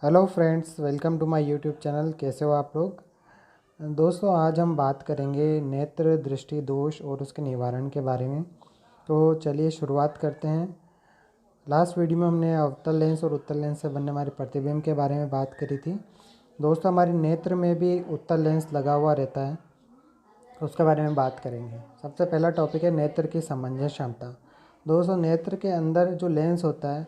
Hello friends, welcome to my YouTube channel. कैसे हो आप लोग? दोस्तों, आज हम बात करेंगे नेत्र दृष्टि दोष और उसके निवारण के बारे में। तो चलिए शुरुआत करते हैं। लास्ट वीडियो में हमने अवतल लेंस और उत्तल लेंस से बनने हमारे प्रतिबिंब के बारे में बात करी थी। दोस्तों, हमारी नेत्र में भी उत्तल लेंस लगा हुआ रहता है, उसके बारे में बात करेंगे। सबसे पहला टॉपिक है नेत्र की समंजस क्षमता। दोस्तों, नेत्र के अंदर जो लेंस होता है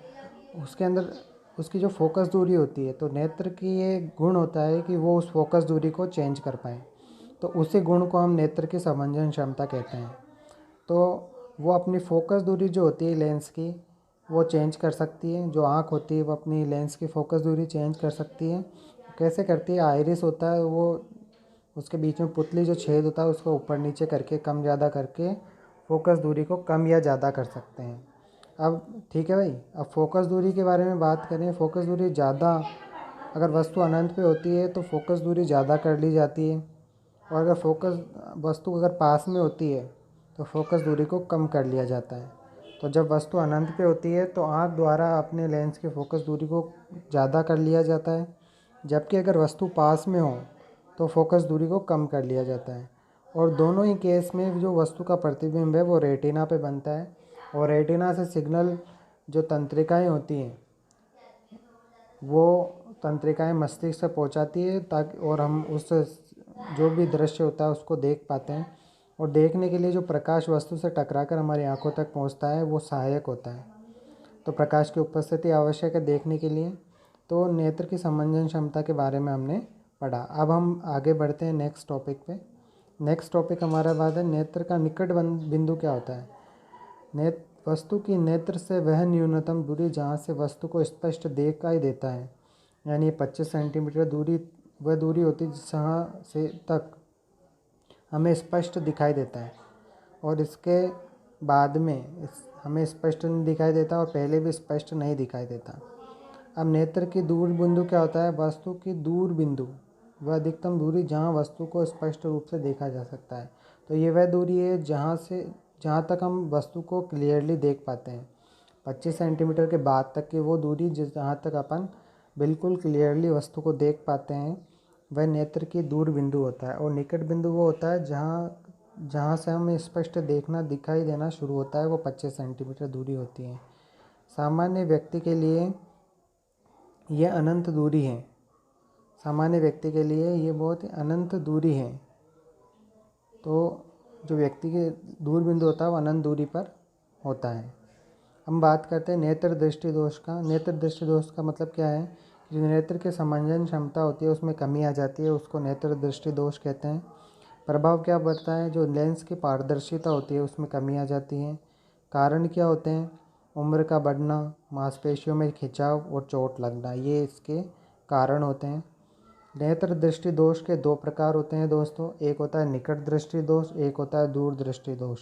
उसके अंदर उसकी जो फोकस दूरी होती है, तो नेत्र की ये गुण होता है कि वो उस फोकस दूरी को चेंज कर पाए। तो उसी गुण को हम नेत्र की समंजन क्षमता कहते हैं। तो वो अपनी फोकस दूरी जो होती है लेंस की, वो चेंज कर सकती है। जो आँख होती है वो अपनी लेंस की फोकस दूरी चेंज कर सकती है। कैसे करती है? आइरिस होता है, वो उसके बीच में पुतली जो छेद होता है उसको ऊपर नीचे करके, कम ज़्यादा करके फोकस दूरी को कम या ज़्यादा कर सकते हैं। अब ठीक है भाई, अब फोकस दूरी के बारे में बात करें। फोकस दूरी ज़्यादा, अगर वस्तु अनंत पे होती है तो फोकस दूरी ज़्यादा कर ली जाती है, और अगर वस्तु अगर पास में होती है तो फोकस दूरी को कम कर लिया जाता है। तो जब वस्तु अनंत पे होती है तो आँख द्वारा अपने लेंस की फोकस दूरी को ज़्यादा कर लिया जाता है, जबकि अगर वस्तु पास में हो तो फोकस दूरी को कम कर लिया जाता है। और दोनों ही केस में जो वस्तु का प्रतिबिंब है वो रेटिना पे बनता है, और रेटिना से सिग्नल जो तंत्रिकाएं होती हैं वो तंत्रिकाएं मस्तिष्क से पहुंचाती है, ताकि और हम उस जो भी दृश्य होता है उसको देख पाते हैं। और देखने के लिए जो प्रकाश वस्तु से टकराकर हमारी आंखों तक पहुंचता है वो सहायक होता है। तो प्रकाश की उपस्थिति आवश्यक है देखने के लिए। तो नेत्र की समंजन क्षमता के बारे में हमने पढ़ा। अब हम आगे बढ़ते हैं नेक्स्ट टॉपिक पे। नेक्स्ट टॉपिक हमारा बात है नेत्र का निकट बिंदु क्या होता है। वस्तु की नेत्र से वह न्यूनतम दूरी जहाँ से वस्तु को स्पष्ट दिखाई देता है, यानी 25 सेंटीमीटर दूरी वह दूरी होती है जहाँ से तक हमें स्पष्ट दिखाई देता है, और इसके बाद में हमें स्पष्ट नहीं दिखाई देता और पहले भी स्पष्ट नहीं दिखाई देता। अब नेत्र की दूर बिंदु क्या होता है? वस्तु की दूर बिंदु वह अधिकतम दूरी जहाँ वस्तु को स्पष्ट रूप से देखा जा सकता है। तो ये वह दूरी है जहाँ तक हम वस्तु को क्लियरली देख पाते हैं। 25 सेंटीमीटर के बाद तक की वो दूरी जहाँ तक अपन बिल्कुल क्लियरली वस्तु को देख पाते हैं, वह नेत्र की दूर बिंदु होता है। और निकट बिंदु वो होता है जहाँ जहाँ से हमें स्पष्ट दिखाई देना शुरू होता है, वो 25 सेंटीमीटर दूरी होती है। सामान्य व्यक्ति के लिए यह अनंत दूरी है। सामान्य व्यक्ति के लिए ये बहुत ही अनंत दूरी है। तो जो व्यक्ति के दूर बिंदु होता है वो अनंत दूरी पर होता है। हम बात करते हैं नेत्र दृष्टि दोष का। नेत्र दृष्टि दोष का मतलब क्या है? जो नेत्र की समंजन क्षमता होती है उसमें कमी आ जाती है, उसको नेत्र दृष्टि दोष कहते हैं। प्रभाव क्या पड़ता है? जो लेंस की पारदर्शिता होती है उसमें कमी आ जाती है। कारण क्या होते हैं? उम्र का बढ़ना, मांसपेशियों में खिंचाव और चोट लगना, ये इसके कारण होते हैं। नेत्र दृष्टि दोष के दो प्रकार होते हैं दोस्तों। एक होता है निकट दृष्टि दोष, एक होता है दूर दृष्टि दोष।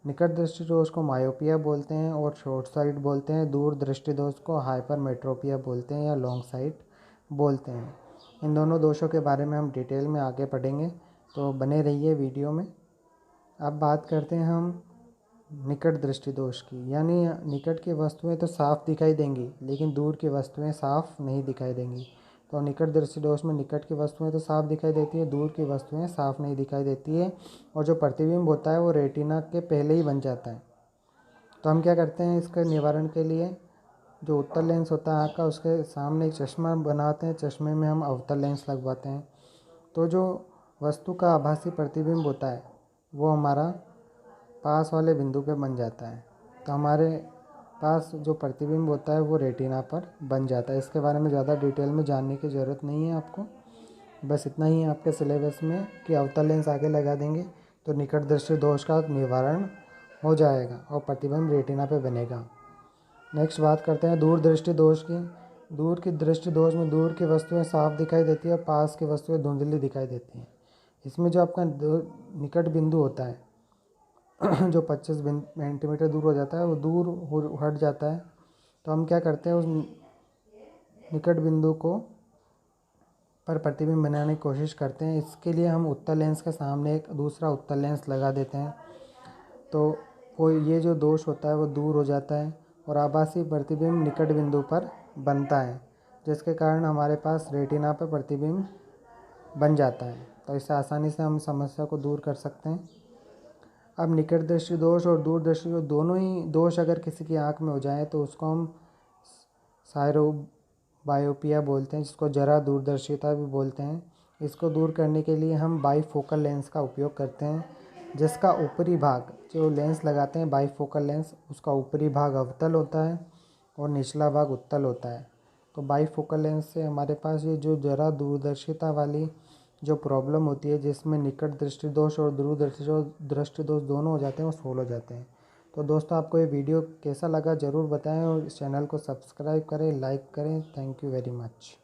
निकट दृष्टि दोष को मायोपिया बोलते हैं और शॉर्ट साइट बोलते हैं। दूर दृष्टि दोष को हाइपरमेट्रोपिया बोलते हैं या लॉन्ग साइट बोलते हैं। इन दोनों दोषों के बारे में हम डिटेल में आगे पढ़ेंगे, तो बने रहिए वीडियो में। अब बात करते हैं हम निकट दृष्टि दोष की। यानी निकट की वस्तुएं तो साफ दिखाई देंगी, लेकिन दूर की वस्तुएं साफ नहीं दिखाई देंगी। तो निकट दृष्टि दोष में निकट की वस्तुएं तो साफ दिखाई देती है, दूर की वस्तुएं साफ नहीं दिखाई देती है, और जो प्रतिबिंब होता है वो रेटिना के पहले ही बन जाता है। तो हम क्या करते हैं इसके निवारण के लिए? जो उत्तल लेंस होता है आँख का, उसके सामने एक चश्मा बनाते हैं, चश्मे में हम अवतल लेंस लगवाते हैं। तो जो वस्तु का आभासी प्रतिबिंब होता है वो हमारा पास वाले बिंदु पे बन जाता है। तो हमारे पास जो प्रतिबिंब होता है वो रेटिना पर बन जाता है। इसके बारे में ज़्यादा डिटेल में जानने की ज़रूरत नहीं है आपको, बस इतना ही है आपके सिलेबस में कि अवतल लेंस आगे लगा देंगे तो निकट दृष्टि दोष का निवारण हो जाएगा और प्रतिबिंब रेटिना पे बनेगा। नेक्स्ट बात करते हैं दूर दृष्टि दोष की। दूर की दृष्टि दोष में दूर की वस्तुएं साफ दिखाई देती है और पास की वस्तुएं धुंधली दिखाई देती हैं। इसमें जो आपका निकट बिंदु होता है जो 25 सेंटीमीटर दूर हो जाता है वो हट जाता है। तो हम क्या करते हैं, उस निकट बिंदु को पर प्रतिबिंब बनाने की कोशिश करते हैं। इसके लिए हम उत्तल लेंस के सामने एक दूसरा उत्तल लेंस लगा देते हैं। तो वो ये जो दोष होता है वो दूर हो जाता है और आभासी प्रतिबिंब निकट बिंदु पर बनता है। जिसके कारण हमारे पास रेटिना पर प्रतिबिंब बन जाता है। तो इससे आसानी से हम समस्या को दूर कर सकते हैं। अब निकट दृष्टि दोष और दूर दृष्टि दोष, दोनों ही दोष अगर किसी की आँख में हो जाए तो उसको हम साइरोबायोपिया बोलते हैं, जिसको जरा दूरदर्शिता भी बोलते हैं। इसको दूर करने के लिए हम बाईफोकल लेंस का उपयोग करते हैं, जिसका ऊपरी भाग, जो लेंस लगाते हैं बाईफोकल लेंस, उसका ऊपरी भाग अवतल होता है और निचला भाग उत्तल होता है। तो बाईफोकल लेंस से हमारे पास ये जो जरा दूरदर्शिता वाली जो प्रॉब्लम होती है, जिसमें निकट दृष्टि दोष और दूर दृष्टि दोष दोनों हो जाते हैं, वो सोल्व हो जाते हैं। तो दोस्तों, आपको ये वीडियो कैसा लगा ज़रूर बताएं और इस चैनल को सब्सक्राइब करें, लाइक करें। Thank you very much.